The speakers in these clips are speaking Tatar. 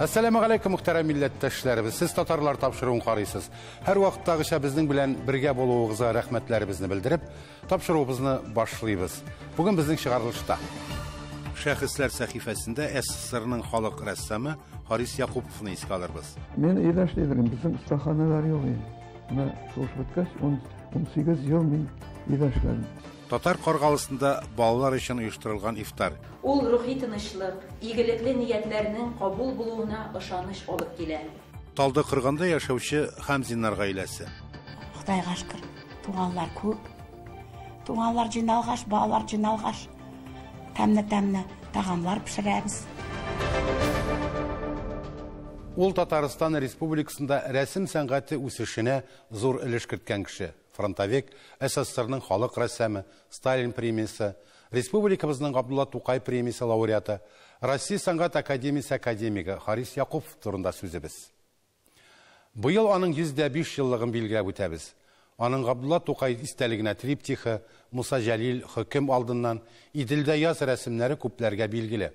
Assalamu alaikum muhterem millettəşlərimiz. Siz tatarlar tapşırığını qarıysınız. Hər vaxtdağışa bizning bilan birgə bolğunuza rəhmətlərimizni bildirib, tapşırığımızı başlayırıq. Bugün bizning çıxarılışda Şəxslər səhifəsində SSR-nin xalq rəssamı Haris Yaqupovni esga alırıq. Men iyiləşdirdim. Bizim ustaxanalar yox idi. Mən soğuş bitkaç 18 yıl men iyiləşdirdim. Tatar Qarğalısında balalar için uyuşturulğan iftar. Ул рухи тынычлык, игелекле ниятlərinin qəbul bulunduğuna ышаныч алып килә. Talda Qırğanda yaşavçı Hamzinlar гаиләсе. Xudayga şükür, tuğanlar көп. Tuğanlar jynalğaş, balalar jynalğaş. Təmnə tağamlar pişirəmiz. Ул Tataristan Respublikasında rəsm sənəti үсешенә zor өлеш керткән кеше. Frontovek, SSR-ның xalq rəssamı, Stalin premiyası, Respublikamızның Abdullah Tuqay premiyası laureatı, Россия Сәнгать Академиясы академигі Харис Яқупов турында сөзебіз. Bu yıl onun 105 yıllığын bilgilәп үтәбез. Onun Abdullah Tuqay истәлегенә триптихы, Musa Jalil хөкем алдыннан İdildə yaz rəsmləri күпләргә bilgili.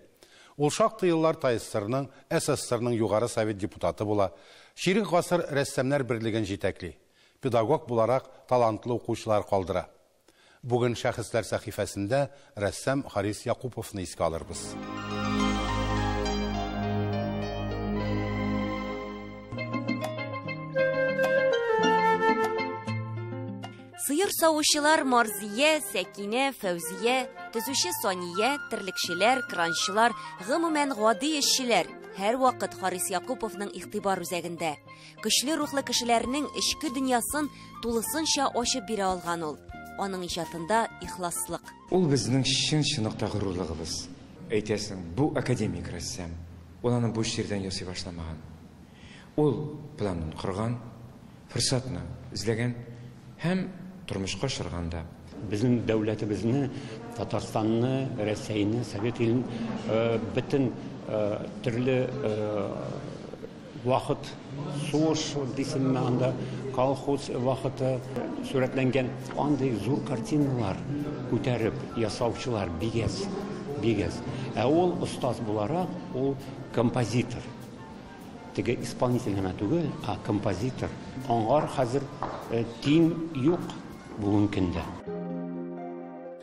Ул шактый yıllar ТССР-ның, SSR-ның югары совет депутаты була, ширек гасыр рәссамнар берлеген җитәкли. Pedagog bularak talantılı okuyucular kaldıra. Bugün Şəxslər səhifəsində rəssam Haris Yaqupovni esga alırıq. Sıyır savuşçılar Marziye, Sekine, Fevziye, tüzüşü Saniye, tirlikçiler, krançılar, gümümen gadi işçiler. Her vakit Haris Yaqupovның ихтибар үзәгендә. Көчле рухлы кешеләрнең эчке дөньясын тулысынча ачып бирә алган ул. Аның иҗатында ихласлык. Ул безнең чын нокта горурлыгыбыз. Әйтәсең, бу академик рәссам. Ул аны бу жердән ясый башламаган. Ул планын корган, фырсатны эзләгән һәм тормышка ашырганда Bizim dövlətimizin, Tatarstan'ı, Rəsəyini, Sovet ilin bütün türlü vaxt, soğuş desin anda kolxoz vaxtı surətlənən anday zor kartinalar көтәреп ясаучылар бигез. Ул ustaz bularaq, ул композитор. Теге исполнитель генә түгел, а композитор. Аңар хәзер тиң юк бүгенге көндә.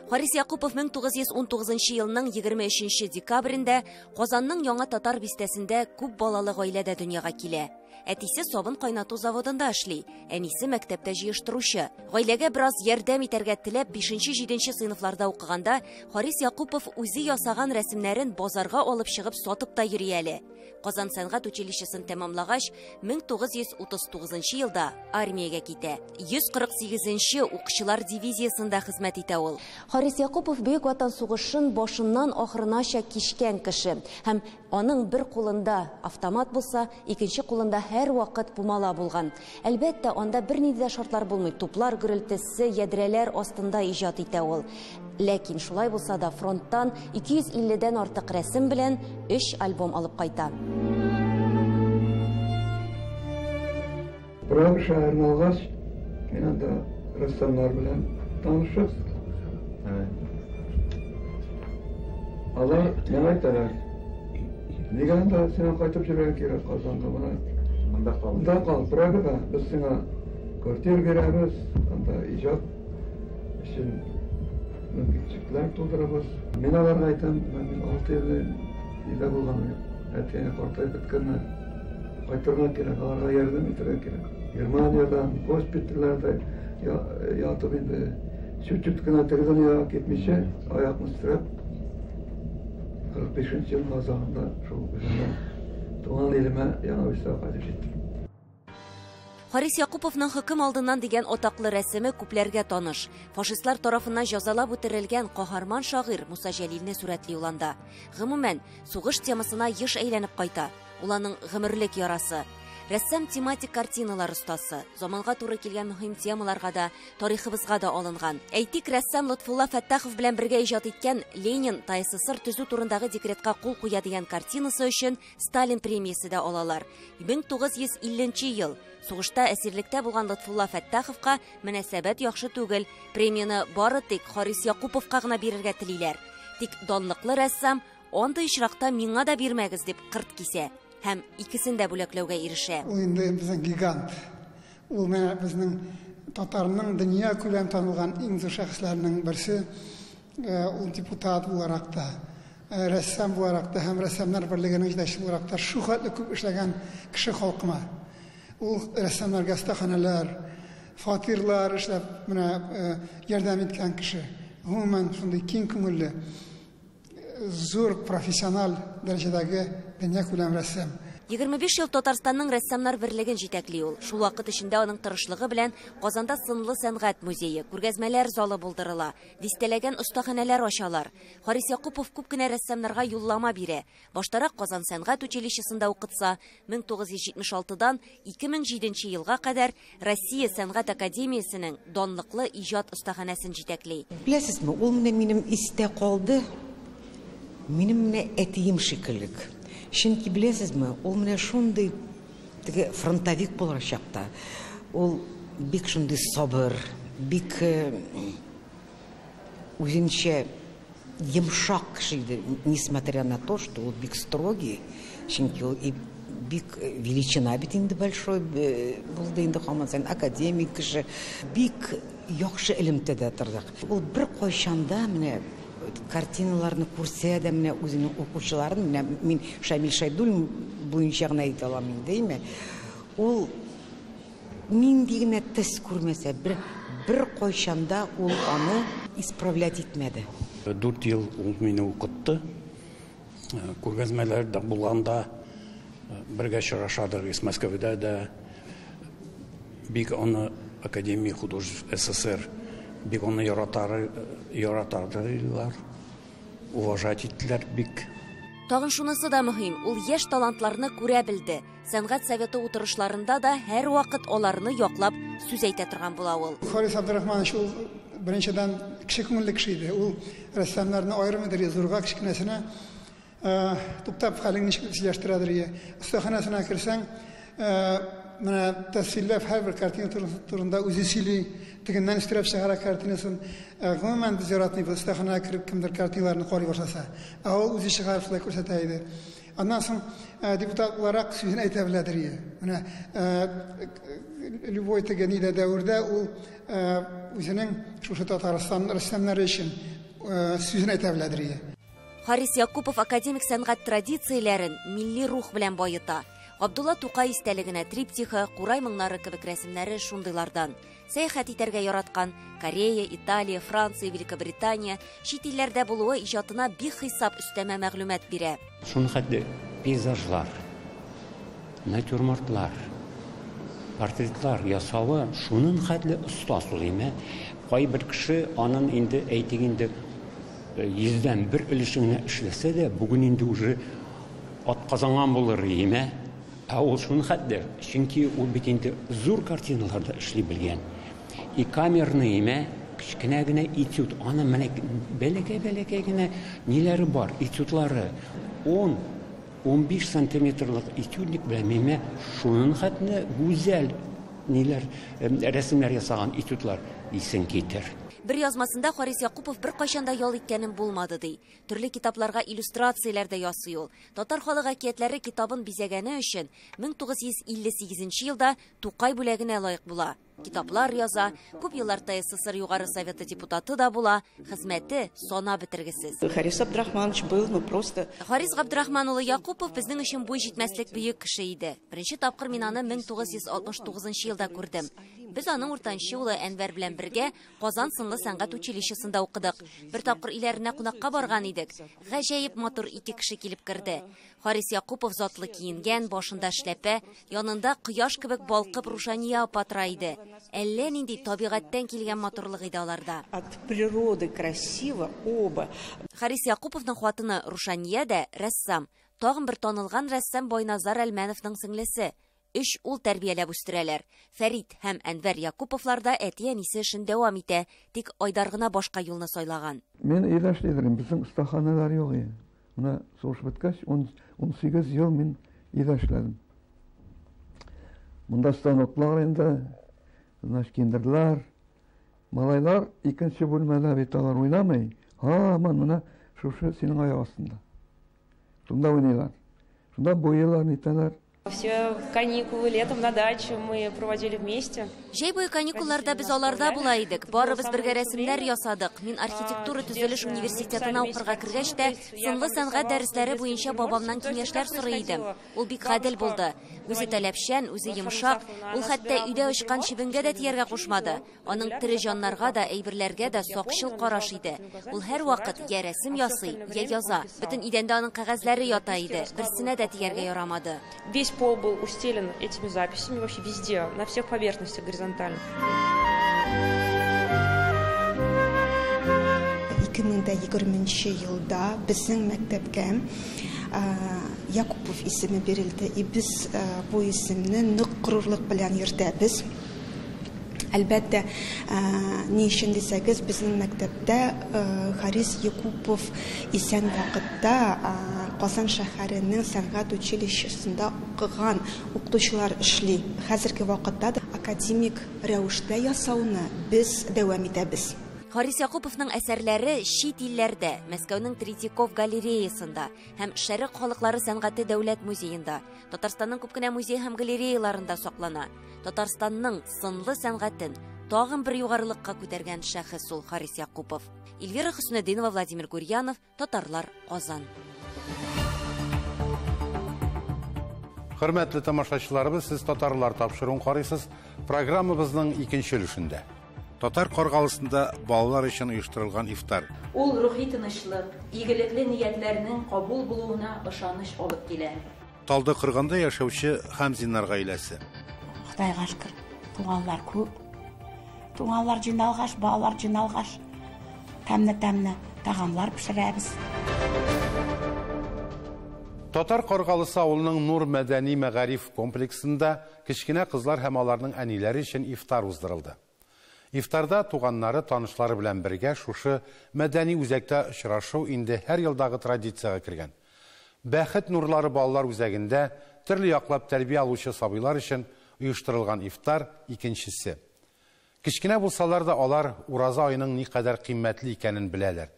Харис Яқупов 1919 елның 23 декабрендә Казанның Яңа Татар бистәсендә күп балалы гаиләдә дөньяга килә. Әтисе сабын кайнату заводында эшли, әнисе мәктәптә җыештыручы. Гаиләгә бераз ярдәм итәргә теләп 5-7 сыйныфларда укыганда Харис Яқупов үзе ясаган рәсемнәрен базарга алып чыгып сатып та йөри әле. Казан сәнгать училищесын тәмамлагач, 1939 елда армиягә китә. 148-нче укчылар дивизиясында хезмәт итә ул. Харис Яқупов Бөек Ватан сугышын башыннан ахырынача кичкән кеше. Һәм аның бер кулында автомат булса, икенче кулында һәр вакыт пумала булган. Әлбәттә, анда бернинди дә шартлар булмый. Туплар гөрелтесе, ядрәләр астында иҗат итә ул. Ләкин шулай булса да фронттан 250-дән артык рәсем белән 3 альбом алып кайта. Прага шәһәренә алгач, мин анда рәссамнар белән танышып. Алар миңа әйтәләр, нигә анда син кайтып җибәргән кирәк Казанга менә. Анда кал, Прагада без сиңа квартира бирәбез, анда иҗат өчен мөмкинлекләр тудырабыз. Мин аларга әйтәм, мин 6 ел илдә булган. Әтәне картайып беткәннәр. Кайтырга кирәк, аларга ярдәм итәргә кирәк. Германиядә, госпитальләрдә ятып инде. Чүчүт кенә телевизионга китмичә, аякны стреп 45 ел Казанда шул үземнең туган илемә яңа үсәгә җиттем. Харис Яқуповның хөкем алдыннан дигән атаклы рәсеме күпләргә таныш. Фашистлар тарафыннан җәзалап үтерелгән каһарман шагыйрь Муса Җәлилне сурәтли уланда. Гомумән, сугыш темасына еш әйләнеп кайта. Ул аның гомерлек ярасы. Рәссам тематик картиналар остасы. Заманга туры килгән мөһим темаларга да, тарихыбызга да алынган. Әйтик, рәссам Лотфулла Фәттахов белән бергә иҗат иткән Ленин ТССР төзү турындагы декретка кул куя дигән картинасы өчен Сталин премиясе дә алалар. 1950 ел сугышта әсирлектә булган Лотфулла Фәттаховка мөнәсәбәт яхшы түгел. Премияны бары тик Харис Яқуповка гына бирергә телиләр. Тик данлыклы рәссам андый очракта миңа да бирмәгез дип кырт кисә. һәм икесен дә бүләкләүгә ирешә. Ул инде безнең гигант. Ул менә безнең татарның дөнья күләм танылган иң зур шәхесләрнең берсе. Ул депутат буларак та, рәссам буларак та һәм рәссамнар берлегенең җитәкчесе буларак та шуһрәтле күп эшләгән кеше халкыма. Ул рәссамнарга стаханәләр, фатирлар эшләп менә ярдәм иткән кеше. Гомумән шундый киң күңелле, зур профессиональ дәрәҗәдәге дөнья күләм рәссам. 25 ел Татарстанның рәссамнар берлеген җитәкли ул. Шул вакыт эчендә аның тырышлыгы белән Казанда сынлы сәнгать музее, күргәзмәләр залы булдырыла, дистәләгән остаханәләр ачалар. Харис Якупов күп кенә рәссамнарга юллама бирә. Баштарак Казан сәнгать училищесында укытса, 1976дан 2007 елга кадәр Россия сәнгать академиясенең данлыклы иҗат остаханәсен җитәкли. Беләсезме, ул минем истә калды. Минем менә әтием шикеллек. Чөнки беләсезме, ул менә шундый теге фронтовик булар чакта. Ул бик шундый сабыр, бик үзенчә йомшак кеше иде, несмотря на то, что ул бик строгий, чөнки ул бик величина бит инде большой булды инде һаман академик кеше, бик яхшы элемтәдә тордык. Ул бер кайчанда менә картиналарны күрсә дә менә үзенең укучыларын, менә мин Шамил Шайдуллин буенча гына әйтә алам инде, ул нинди генә төс күрмәсә, бер кайчанда ул аны исправлять итмәде. 4 ел ул мине укытты. Күргәзмәләрдә булганда бергә очрашадыр Москвада да, бик аны Академия художеств СССР бик аны яратардылар, уважать иттеләр бик. Тагын шунысы да мөһим, ул яшь талантларны күрә белде. Сәнгать советы утырышларында да һәр вакыт аларны яклап сүз әйтә торган була ул. Харис Абдрахманович ул беренчедән кеше күңелле кеше иде. Ул рәссамнарны аерым итәргә, зурга кичкенәсенә туптап хәлен ничек сөйләштерәдер. Остаханәсенә керсәң, менә тәфсилләп һәр бер картина турында үзе сөйли, тегеннән истерәп чыгара картинасын. Гомумән без яратмыйбыз, остаханәгә кереп кемдер картиналарны карый башласа. Ул үзе чыгарып шулай күрсәтә иде. Аннан соң депутат буларак сүзен әйтә беләдер. Менә любой тегени дә дәврдә ул үзенең шушы Татарстан рәссамнары өчен сүзен әйтә беләдер. Харис Якупов академик сәнгать традицияләрен милли рух белән байыта. Габдулла Тукай истәлегенә триптихы, Курай моңнары кебек рәсемнәре шундыйлардан. Сәяхәт итәргә яраткан Корея, Италия, Франция, Великобритания чит илләрдә булуы иҗатына бик хисап өстәмә мәгълүмат бирә. Шуны хәтле пейзажлар, натюрмортлар, портретлар ясавы шуның хәтле остаз ул име. Кайбер кеше аның инде әйтик инде 100дән 1 өлешенә эшләсә дә, бүген инде уже атказанган булыр име. Ул шуны хәтле, чөнки ул бит инде зур картиналарда эшли белгән. И камерны име, кичкенә генә этюд, аны менә бәләкәй генә ниләре бар, этюдлары 10-15 сантиметрлык этюдник белән име, шуның хәтле гүзәл ниләр рәсемнәр ясаган этюдлар исен китер. Бер язмасында Харис Якупов бер кайчанда ял иткәнем булмады ди. Төрле китапларга иллюстрацияләр дә ясый ул. Татар халык әкиятләре китабын бизәгәне өчен 1958 елда Тукай бүләгенә лаек була. Китаплар яза, күп еллар ТССР Югары Советы депутаты да була, хезмәте сана бетергесез. Харис Абдрахманович был просто... Харис Габдрахман улы Якупов безнең өчен буй җитмәслек бөек кеше иде. Беренче тапкыр мин аны 1969 елда күрдем. Без аның уртанчы улы Әнвәр белән бергә Казан сынлы сәнгать училищесында укыдык. Бер тапкыр иләренә кунакка барган идек. Гаҗәеп матур ике кеше килеп керде. Харис Якупов затлы киенгән, башында эшләпә, янында кояш кебек балкып Рушания апа тора иде. Әллә нинди табигатьтән килгән матурлык иде аларда. От природы красиво оба. Харис Якуповның хатыны Рушания да рәссам. Тагын бер танылган рәссам Байназар Әлмәновның сеңлесе. 3 ул тәрбияләп үстерәләр. Фәрит һәм Әнвәр Якуповлар да әти-әнисе эшен дәвам итә, тик Айдар гына башка юлны сайлаган. Мен өйдә эшләдем, безнең остаханәләр юк иде. Менә сугыш беткәч 18 ел мин өйдә эшләдем. Монда станоклар инде, киндерлар, малайлар икенче бүлмәлә бит алар уйнамый. Мана шушы синең аяк астында. Шунда уйныйлар. Шунда буялар, нитәләр. Все каникулы летом на даче мы проводили вместе. Җәй буе каникулларда без аларда була идек. Барыбыз бергә рәсемнәр ясадык. Мин архитектура төзелеш университетына укырга кергәч тә, сынлы сәнгать дәресләре буенча бабамнан киңәшләр сорый идем. Ул бик гадел булды. Үзе таләпчән, үзе йомшак. Ул хәтта өйдә очкан чебенгә дә тияргә кушмады. Аның тере җаннарга да, әйберләргә дә сакчыл караш иде. Ул һәр вакыт я рәсем ясый, я яза. Бөтен идәндә аның кәгазьләре ята иде. Берсенә дә тияргә ярамады. Весь пол был устелен этими записями вообще везде, на всех поверхностях горизонтально. 2020 елда безнең мәктәпкә Якупов исеме бирелде. Без бу исемне нык горурлык белән йөртәбез. Әлбәттә, ни өчен дисәгез, безнең мәктәптә Харис Якупов исән вакытта Казан шәһәренең сәнгать училищесында укыган укытучылар эшли. Хәзерге вакытта да академик рәвештә ясауны без дәвам итәбез. Харис Якуповның әсәрләре чит илләрдә, Мәскәүнең Третьяков галереясында һәм Шәрык халыклары сәнгате дәүләт музеенда, Татарстанның күп кенә музей һәм галереяларында саклана. Татарстанның сынлы сәнгатен тагын бер югарылыкка күтәргән шәхес ул Харис Якупов. Эльвира Хөснетдинова, Владимир Гурьянов, Татарлар, Казан. Хөрмәтле тамашачыларыбыз, сез татарлар тапшыруын карыйсыз. Программабызның икенче өлешендә. Татар каргалысында балалар өчен оештырылган ифтар. Ул рухи тынычлык, игелекле ниятләрнең кабул булуына ышаныч алып килә. Талды кырганда яшәүче Хәмзиннар гаиләсе. Худайга шөкер, туганлар күп. Туганлар җыйналгач, балалар җыйналгач, тәмле тагамлар пешерәбез. Татар каргалысы авылының Нур мәдәни мәгариф комплексында кечкенә кызлар һәм аларның әниләре өчен ифтар уздырылды. Ифтарда туганнары, танышлары белән бергә шушы мәдәни үзәктә очрашу инде һәр елдагы традициягә кергән. Бәхет нурлары балалар үзәгендә төрле яклап тәрбия алучы сабыйлар өчен оештырылган ифтар икенчесе. Кечкенә булсалар да алар ураза айының никадәр кыйммәтле икәнен беләләр.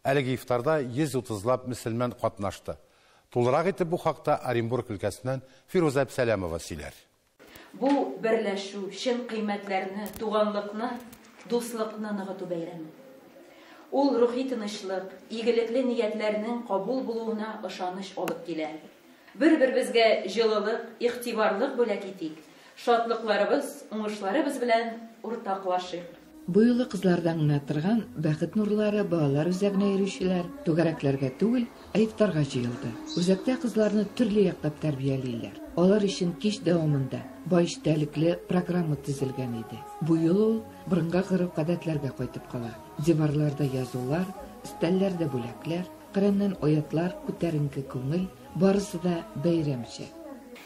Әлеге ифтарда 130лап мөселман катнашты. Тулырак итеп бу хакта Оренбург өлкәсеннән Фируза Әбсәләмова сөйләр. Бу берләшү, чын кыйммәтләрне, туганлыкны, дуслыкны ныгыту бәйрәме. Ул рухи тынычлык, игелекле ниятләрнең кабул булуына ышаныч алып килә. Бер-беребезгә җылылык, игътибарлык бүләк итик. Шатлыкларыбыз, уңышларыбыз белән уртаклашыйк. Бу юлы кызлардан гына торган бәхет нурлары балалар үзәгенә йөрүчеләр түгәрәкләргә түгел, ифтарга җыелды. Үзәктә кызларны төрле яклап тәрбиялиләр. Алар өчен кич дәвамында бай эчтәлекле программа төзелгән иде. Бу юлы ул борынгы гореф-гадәтләргә кайтып кала. Диварларда язулар, өстәлләрдә бүләкләр, Коръәннән аятлар, күтәренке күңел, барысы да бәйрәмчә.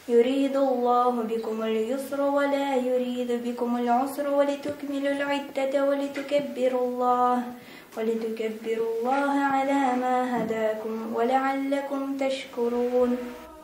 يريد الله بكم اليسر ولا يريد بكم العسر ولتكملوا العدة ولتكبروا الله على ما هداكم ولعلكم تشكرون.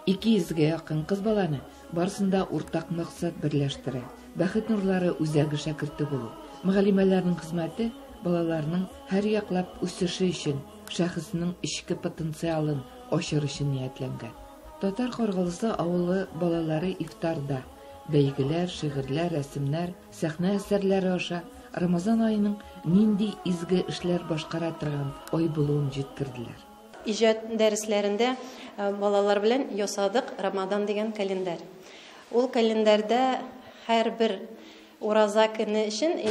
200-гә якын кыз баланы барысында уртак максат берләштерә. Бәхет нурлары үзәге шәкерте булу. Мөгаллимәләрнең хезмәте балаларның һәр яклап үсеше өчен шәхеснең ичке потенциалын ачыр өчен ниятләнгән. Татар каргалысы авылы балалары ифтарда бәйгеләр, шигырьләр, рәсемнәр, сәхнә әсәрләре аша Рамазан айының нинди изге эшләр башкара торган ай булуын җиткерделәр. Иҗат дәресләрендә балалар белән ясадык Рамадан дигән календарь. Ул календарьдә һәрбер ураза көне өчен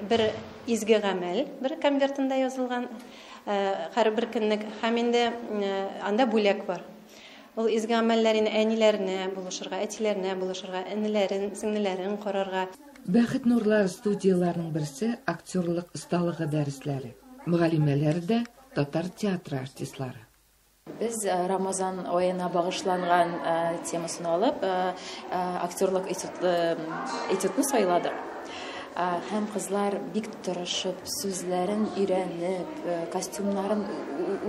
бер изге гамәл, бер конвертында язылган һәрбер көнлек һәм инде анда бүләк бар. Ул изге гамәлләрне әниләренә булышырга, әтиләренә булышырга, энеләрен, сеңнеләрен карарга. Бәхет нурлар студияларының берсе актерлык осталыгы дәресләре. Мөгаллимәләре дә татар театры артистлары. Без Рамазан аена багышланган темасын алып, актерлык этюдны сайладык. Һәм кызлар бик тырышып, сүзләрен өйрәнеп, костюмнарын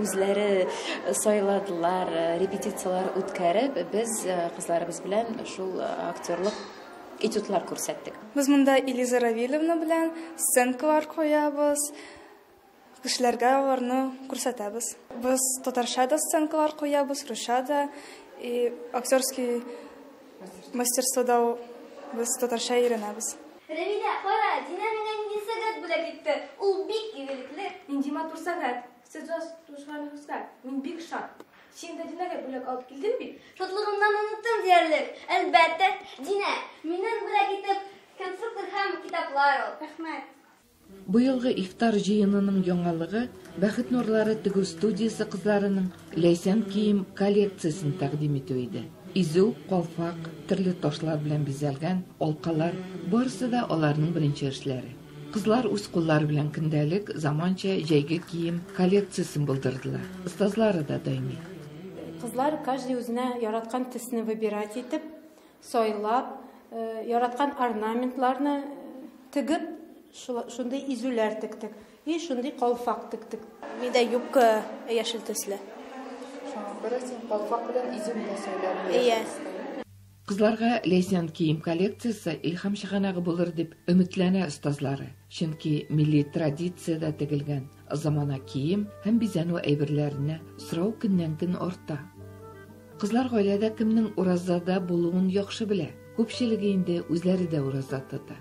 үзләре сайладылар, репетициялар үткәреп, без кызларыбыз белән шул актерлык этюдлар күрсәттек. Без монда Элиза Равиловна белән сценкалар куябыз, кешеләргә аларны күрсәтәбез. Без татарча да сценкалар куябыз, русча да, и актерский мастерствода біз татарша үйренеміз. Равиля, қара, динаминен не сағат бұла кетті? Ол бик игіліклі. Мен дима тұр сағат. Сіз тұшқаныңызға. Мен бик шат. Сен де Динаға бөлек алып келдің бе? Шотлығымнан ұныттым дерлік. Әлбәтті, Дина, менен бұла кетіп, конструктор һәм китаплар ол. Рахмет. Быелгы ифтар җыенының яңалыгы Бәхет нурлары тегү студиясы кызларының ләйсән кием коллекциясын тәкъдим итү иде. Изү, калфак, төрле ташлар белән бизәлгән алкалар барысы да аларның беренче эшләре. Кызлар үз куллары белән көндәлек заманча җәйге кием коллекциясын булдырдылар. Остазлары да даими. Кызлар каждый үзенә яраткан төсне выбирать итеп, сойлап, яраткан орнаментларны тегеп, шундай изүләр тектек. И шундай калфак тектек. Миндә юбка яшел төсле. Кызларга ләйсән кием коллекциясы илһам чыганагы булыр дип өметләнә остазлары. Чөнки милли традициядә тегелгән замана кием һәм бизәнү әйберләренә сорау көннән-көн арта. Кызлар гаиләдә кемнең уразада булуын яхшы белә. Күпчелеге инде үзләре дә ураза тота.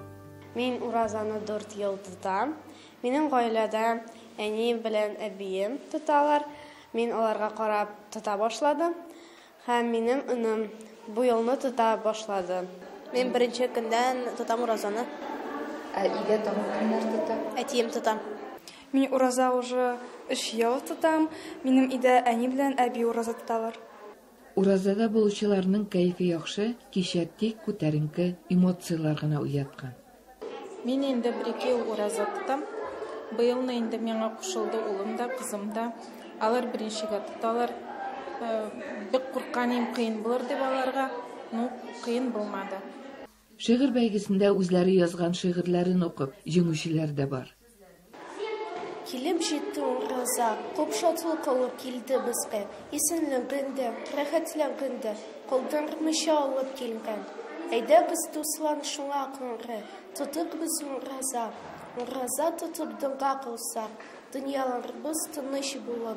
Мин уразаны 4 ел тотам. Минем гаиләдә әни белән әбием тоталар. Мин аларга карап тота башладым. Һәм минем энем бу елны тота башлады. Мин беренче көндән тотам уразаны. Өйдә тагын кемнәр тота? Әтием тотам. Мин ураза уже 3 ел тотам. Минем өйдә әни белән әби ураза тоталар. Уразада булучыларның кайфы яхшы, кичә тик күтәренке эмоциялар гына уяткан. Мин инде 1-2 ел ураза тотам. Быелны инде миңа кушылды улым да, кызым да. Алар беренчегә тоталар. Бик курканым, кыен булыр дип аларга, кыен булмады. Шигырь бәйгесендә үзләре язган шигырьләрен укып, җиңүчеләр дә бар. Килеп җитте ураза, күп шатлык алып килде безгә. Исенлегендә, рәхәтлегендә, калдырмыйча алып килгән. Әйдә без дуслар шуңа кыры, тотып без ураза. Ураза тотып дөнья кылсак, дөньяларыбыз тыныч булыр.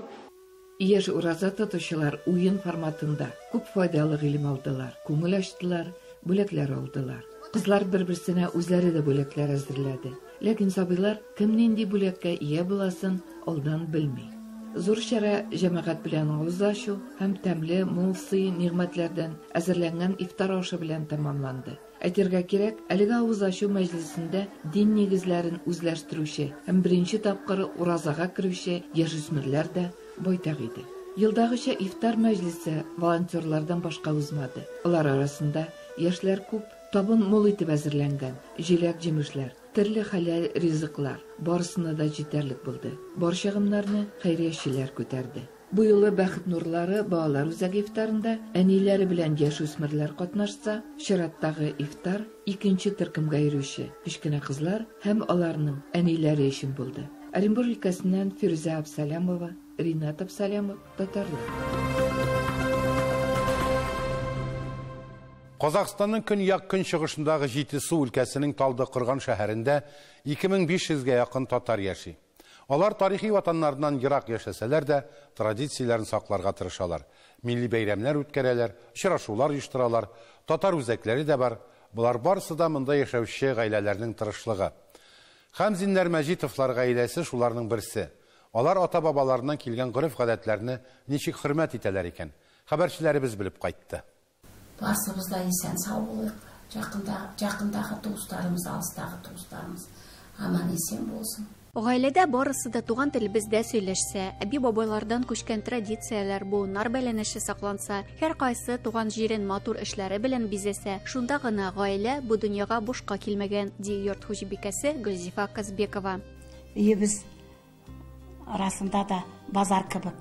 Яшь ураза тотучылар уен форматында күп файдалы гыйлем алдылар, күңел ачтылар, бүләкләр алдылар. Кызлар бер-берсенә үзләре дә бүләкләр әзерләде. Ләкин сабыйлар кем нинди бүләккә ия буласын алдан белми. Зур чара җәмәгать белән авыз ачу һәм тәмле мулсый нигъмәтләрдән әзерләнгән ифтар ашы белән тәмамланды. Әйтергә кирәк, әлеге авыз ачу мәҗлесендә дин нигезләрен үзләштерүче һәм беренче тапкыр уразага керүче яшүсмерләр дә байтак иде. Елдагыча ифтар мәҗлесе волонтерлардан башка узмады. Алар арасында яшьләр күп, табын мул итеп әзерләнгән, җиләк-җимешләр, төрле хәләл ризыклар барысына да җитәрлек булды. Барча гымнарны хәйриячеләр күтәрде. Бу юлы Бәхет нурлары балалар үзәге ифтарында әниләре белән яшүсмерләр катнашса, чираттагы ифтар икенче төркемгә йөрүче кечкенә кызлар һәм аларның әниләре өчен булды. Оренбур өлкәсеннән Фирүзә Абсалямова, Ринат Абсалямов, татарлар. Казакъстанның көньяк көнчыгышындагы Җитесу өлкәсенең Талдыкырган шәһәрендә 2500-гә якын татар яши. Алар тарихи ватаннарыннан ерак яшәсәләр дә, традицияләрен сакларга тырышалар. Милли бәйрәмнәр үткәрәләр, очрашулар оештыралар, татар үзәкләре дә бар. Булар барысы да монда яшәүче гаиләләрнең тырышлыгы. Хәмзиннәр Мәҗитовлар гаиләсе шуларның берсе. Алар ата-бабаларыннан килгән гореф-гадәтләрне ничек хөрмәт итәләр икән? Хәбәрчеләребез белеп кайтты. Барсыбыз да исән сау булыйк. Жақындағы туыстарымыз, алыстағы туыстарымыз аман исән булсын. Гаиләдә барысы да туган телебездә сөйләшсә, әби-бабайлардан күчкән традицияләр, буыннар бәйләнеше сакланса, һәр кайсы туган җирен матур эшләре белән бизәсә, шунда гына гаилә бу дөньяга бушка килмәгән, ди йорт хуҗабикәсе Гөлзифа Казбекова. Өебез арасында да базар кебек.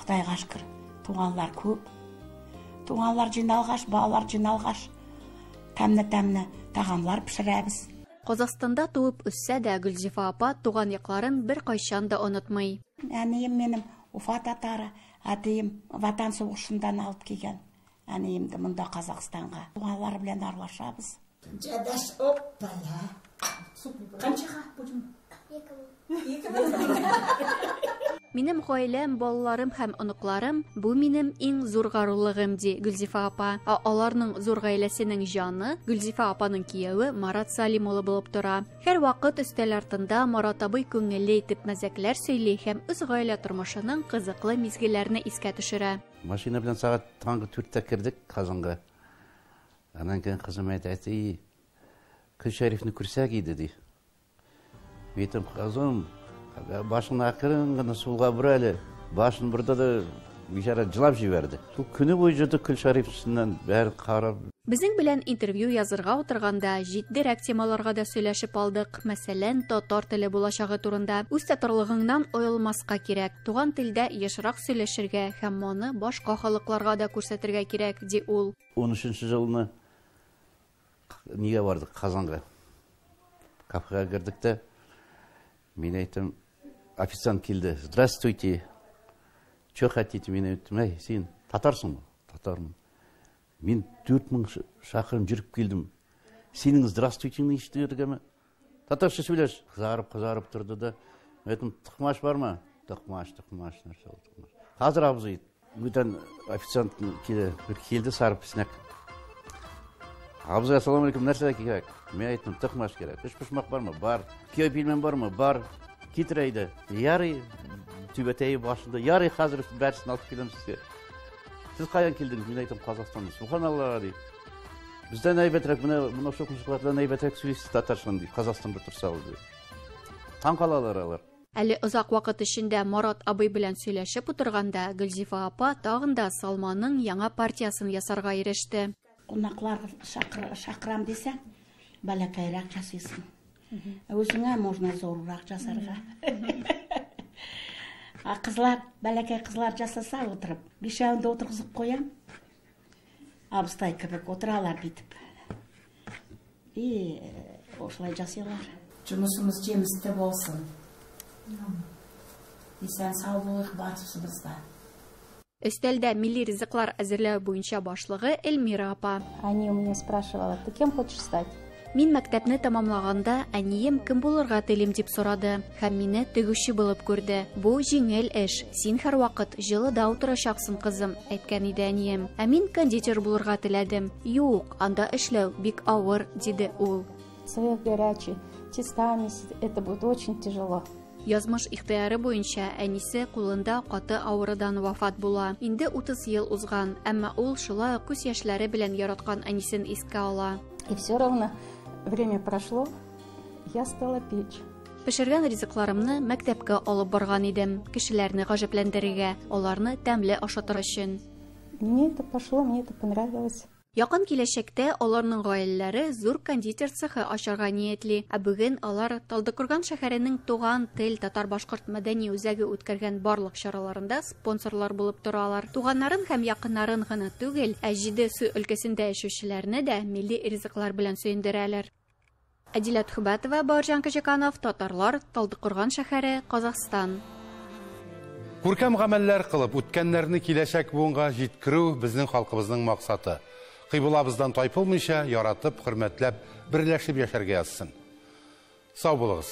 Худайга шөкер, туганлар күп. Туганлар җыйналгач, балалар җыйналгач, тәмле тагамлар пешерәбез. Казакъстанда туып үссә дә Гөлзифа апа туган якларын бер кайчан да онытмый. Әнием минем Уфа татары, әтием Ватан сугышыннан алып килгән. Әнием дә монда Казакъстанга. Туганлар белән аралашабыз. Җадаш оппала. Канчага бу? Минем гаиләм, балаларым һәм оныкларым бу минем иң зур гарурлыгым ди Гөлзифа апа. Аларның зур гаиләсенең җаны Гөлзифа апаның кияве Марат Салим улы булып тора. Һәр вакыт өстәл артында Марат абый күңелле итеп мәзәкләр сөйли һәм үз гаилә тормышының кызыклы мизгелләрне искә төшерә. Машина белән сагат таңгы 4-тә кирдек Казанга. Аннан кейін кызым әйтә, Шәрифне күрсәк иде ди. Бетім, қызым, башын ақырын ғана суға бұр әлі. Башын бұрда да бишара жылап жіберді. Сол күні бойы жүрді Шәрифшінен бәрі қарап. Безнең белән интервью язырга утырганда җитдирәк темаларга да сөйләшеп алдык. Мәсәлән, татар теле булачагы турында. Үз татарлыгыңнан оялмаска кирәк. Туган телдә ешрак сөйләшергә һәм моны башка халыкларга да күрсәтергә кирәк, ди ул. 13-нче елны неге бардық Қазанға. Кафеға кірдік те, мен айттым, официант келді. Здравствуйте. Че хотите? Мен айттым, сен татарсың ба? Татармын. Мен 4000 шақырым жүріп келдім. Сенің здравствуйтеңді ешті ме? Татарша сөйлеш. Қызарып тұрды да. Мен айттым, тұқмаш бар ма? Тұқмаш. Қазір абзый. Өтен официант келді сарып снәк. Абзай, ассаламу алейкум, нәрсе керек? Мен айттым, тұқмаш керек. Үш пұшмақ бар ма? Бар. Күйе пилмен бар ма? Бар. Кетірейді. Ярый, түбетейі башында. Ярый, қазір бәрісін алып келем сізге. Сіз қайдан келдіңіз? Мен айттым, Қазақстанды. Субханаллаға дейді. Бізден әйбетрек, мұна шоқыншылардан әйбетрек сөйлейсіз татаршан дейді. Қазақстанда тұрсауыз дейді. Таң қалалар алар. Әле озак вакыт эчендә Марат абый белән сөйләшеп утырганда, Гөлзифа апа тагын да Салманың яңа партиясын ясарга иреште. Кунаклар шақырам десең, бәләкәйрәк жасайсың. Өзіңә можно зорырақ жасарға. Қызлар, бәләкәй қызлар жасаса отырып, бишәуінде отырғызып қоям. Абыстай кебек отыралар битіп. Осылай жасайлар. Жұмысымыз жемісті болсын. Исән сау болық барысыбызда. Өстәлдә милли ризыклар әзерләү буенча башлыгы Эльмира апа. Они у меня спрашивала, ты кем хочешь стать? Мин мәктәпне тамамлаганда, әнием кем булырга телим дип сорады һәм мине тегүче булып күрде. Бу җиңел эш. Син һәр вакыт җылыда утырачаксың, кызым, әйткән иде әнием. Ә мин кондитер булырга теләдем. Юк, анда эшләү бик авыр, диде ул. Цех горячий, часами, это будет очень тяжело. Язмыш ихтыяры буенча әнисе кулында каты авырыдан вафат була. Инде 30 ел узган, әмма ул шулай күз яшьләре белән яраткан әнисен искә ала. И все равно время прошло, я стала печь. Пешергән ризыкларымны мәктәпкә алып барган идем, кешеләрне гаҗәпләндерергә, аларны тәмле ашатыр өчен. Мне это пошло, мне это понравилось. Якын киләчәктә аларның гаиләләре зур кондитер цехы ачарга ниятли. Ә бүген алар Талдыкурган шәһәренең туган тел татар-башкорт мәдәни үзәге үткәргән барлык чараларында спонсорлар булып торалар. Туганнарын һәм якыннарын гына түгел, ә Җидесу өлкәсендә яшәүчеләрне дә милли ризыклар белән сөендерәләр. Әдилә Тхүбәтова, Бауырҗан Кәҗәканов, Татарлар, Талдыкурган шәһәре, Казакстан. Күркәм гамәлләр кылып, үткәннәрне киләчәк буынга җиткерү безнең халкыбызның максаты. Кыйбылабыздан тайпылмыйча, яратып, хөрмәтләп, берләшеп яшәргә язсын. Сау булыгыз.